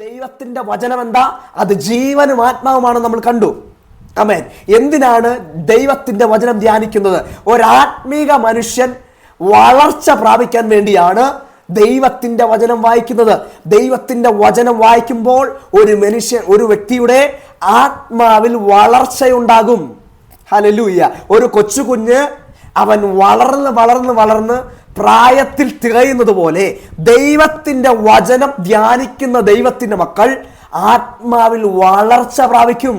ദൈവത്തിന്റെ വചനം എന്താ? അത് ജീവനും ആത്മാവുമാണ് നമ്മൾ കണ്ടു. ആമേൻ. എന്തിനാണ് ദൈവത്തിന്റെ വചനം ധ്യാനിക്കുന്നത്? ഒരാത്മീക മനുഷ്യൻ വളർച്ച പ്രാപിക്കാൻ വേണ്ടിയാണ് ദൈവത്തിന്റെ വചനം വായിക്കുന്നത്. ദൈവത്തിന്റെ വചനം വായിക്കുമ്പോൾ ഒരു വ്യക്തിയുടെ ആത്മാവിൽ വളർച്ചയുണ്ടാകും. ഹല്ലേലൂയ. ഒരു കൊച്ചു കുഞ്ഞ് അവൻ വളർന്ന് പ്രായത്തിൽ തികയുന്നത് പോലെ ദൈവത്തിന്റെ വചനം ധ്യാനിക്കുന്ന ദൈവത്തിന്റെ മക്കൾ ആത്മാവിൽ വളർച്ച പ്രാപിക്കും.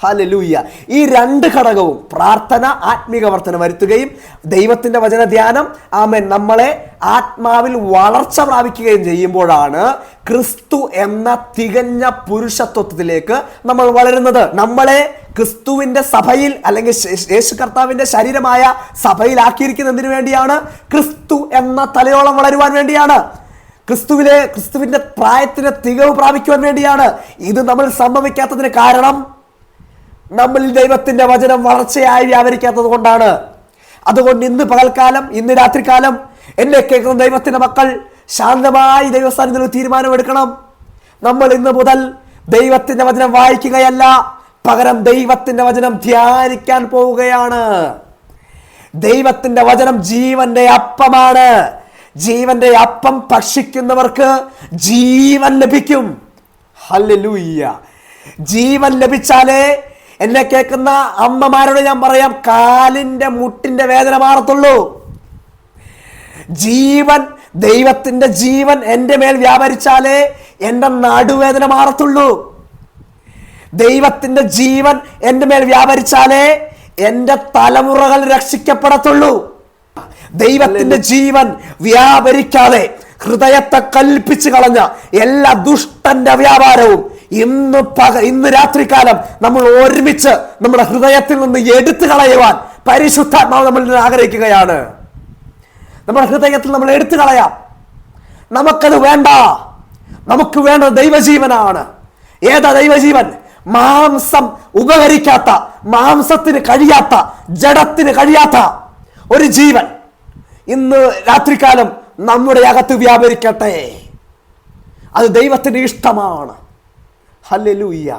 ഹല്ലേലൂയ. ഈ രണ്ട് ഘടകവും, പ്രാർത്ഥന ആത്മീക വർധന വരുത്തുകയും ദൈവത്തിന്റെ വചന ധ്യാനം ആമേൻ നമ്മളെ ആത്മാവിൽ വളർച്ച പ്രാപിക്കുകയും ചെയ്യുമ്പോഴാണ് ക്രിസ്തു എന്ന തികഞ്ഞ പുരുഷത്വത്തിലേക്ക് നമ്മൾ വളരുന്നത്. നമ്മളെ ക്രിസ്തുവിന്റെ സഭയിൽ അല്ലെങ്കിൽ യേശു കർത്താവിന്റെ ശരീരമായ സഭയിലാക്കിയിരിക്കുന്നതിന് വേണ്ടിയാണ്. ക്രിസ്തു എന്ന തലയോളം വളരുവാൻ വേണ്ടിയാണ്. ക്രിസ്തുവിന്റെ പ്രായത്തിന് തികവ് പ്രാപിക്കുവാൻ വേണ്ടിയാണ്. ഇത് നമ്മൾ സംഭവിക്കാത്തതിന് കാരണം നമ്മൾ ദൈവത്തിന്റെ വചനം വളർച്ചയായി വ്യാപരിക്കാത്തത് കൊണ്ടാണ്. അതുകൊണ്ട് ഇന്ന് പകൽക്കാലം, ഇന്ന് രാത്രികാലം എന്നെ കേൾക്കുന്ന ദൈവത്തിന്റെ മക്കൾ ശാന്തമായി ദൈവസ്ഥാനത്തിൽ തീരുമാനമെടുക്കണം. നമ്മൾ ഇന്ന് മുതൽ ദൈവത്തിന്റെ വചനം വായിക്കുകയല്ല, പകരം ദൈവത്തിന്റെ വചനം ധ്യാനിക്കാൻ പോവുകയാണ്. ദൈവത്തിന്റെ വചനം ജീവന്റെ അപ്പമാണ്. ജീവന്റെ അപ്പം ഭക്ഷിക്കുന്നവർക്ക് ജീവൻ ലഭിക്കും. ഹല്ലേലൂയ. ജീവൻ ലഭിച്ചാലേ, എന്നെ കേൾക്കുന്ന അമ്മമാരോട് ഞാൻ പറയാം, കാലിന്റെ മുട്ടിന്റെ വേദന മാറത്തുള്ളൂ. ദൈവത്തിന്റെ ജീവൻ എൻ്റെ മേൽ വ്യാപരിച്ചാലേ എൻ്റെ നടുവേദന മാറത്തുള്ളൂ. ദൈവത്തിന്റെ ജീവൻ എൻ്റെ മേൽ വ്യാപരിച്ചാലേ എൻ്റെ തലമുറകൾ രക്ഷിക്കപ്പെടത്തുള്ളൂ. ദൈവത്തിന്റെ ജീവൻ വ്യാപരിക്കാതെ ഹൃദയത്തെ കൽപ്പിച്ചു കളഞ്ഞ എല്ലാ ദുഷ്ടന്റെ വ്യാപാരവും ഇന്ന് രാത്രികാലം നമ്മൾ ഒരുമിച്ച് നമ്മുടെ ഹൃദയത്തിൽ നിന്ന് എടുത്തു കളയുവാൻ പരിശുദ്ധാത്മാവ് നമ്മൾ ആഗ്രഹിക്കുകയാണ്. നമ്മുടെ ഹൃദയത്തിൽ നമ്മൾ എടുത്തു കളയാം. നമുക്കത് വേണ്ട. നമുക്ക് വേണ്ടത് ദൈവജീവനാണ്. ഏതാ ദൈവജീവൻ? മാംസം ഉപകരിക്കാത്ത, മാംസത്തിന് കഴിയാത്ത, ജഡത്തിന് കഴിയാത്ത ഒരു ജീവൻ ഇന്ന് രാത്രികാലം നമ്മുടെ അകത്ത് വ്യാപരിക്കട്ടെ. അത് ദൈവത്തിന്റെ ഇഷ്ടമാണ്. ഹല്ലേലൂയ.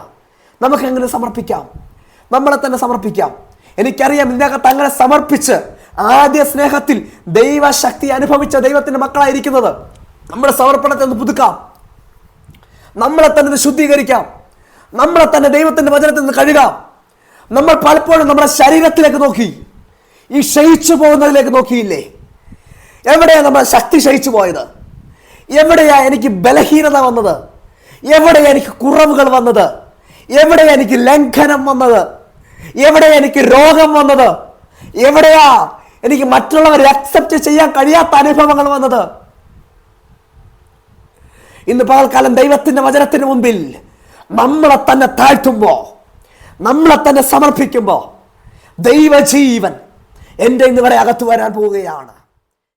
നമുക്ക് എങ്ങനെ സമർപ്പിക്കാം? നമ്മളെ തന്നെ സമർപ്പിക്കാം. എനിക്കറിയാം, ഇതിനകത്ത് അങ്ങനെ സമർപ്പിച്ച് ആദ്യ സ്നേഹത്തിൽ ദൈവശക്തി അനുഭവിച്ച ദൈവത്തിന്റെ മക്കളായിരിക്കുന്നത്. നമ്മുടെ സമർപ്പണത്തെ ഒന്ന് പുതുക്കാം. നമ്മളെ തന്നെ ശുദ്ധീകരിക്കാം. നമ്മളെ തന്നെ ദൈവത്തിന്റെ വചനത്തിൽ നിന്ന് കഴുകാം. നമ്മൾ പലപ്പോഴും നമ്മുടെ ശരീരത്തിലേക്ക് നോക്കി, ഈ ക്ഷയിച്ചു പോകുന്നതിലേക്ക് നോക്കിയില്ലേ? എവിടെയാ നമ്മുടെ ശക്തി ക്ഷയിച്ചു പോയത്? എവിടെയാ എനിക്ക് ബലഹീനത വന്നത്? എവിടെയാ എനിക്ക് കുറവുകൾ വന്നത്? എവിടെയാ എനിക്ക് ലംഘനം വന്നത്? എവിടെയാ എനിക്ക് രോഗം വന്നത്? എവിടെയാ എനിക്ക് മറ്റുള്ളവരെ അക്സെപ്റ്റ് ചെയ്യാൻ കഴിയാത്ത അനുഭവങ്ങൾ വന്നത്? ഇന്ന് പകൽക്കാലം ദൈവത്തിന്റെ വചനത്തിന് മുമ്പിൽ നമ്മളെ തന്നെ താഴ്ത്തുമ്പോ, നമ്മളെ തന്നെ സമർപ്പിക്കുമ്പോ, ദൈവജീവൻ എൻ്റെ ഇന്ന് വരെ അകത്തു വരാൻ പോവുകയാണ്.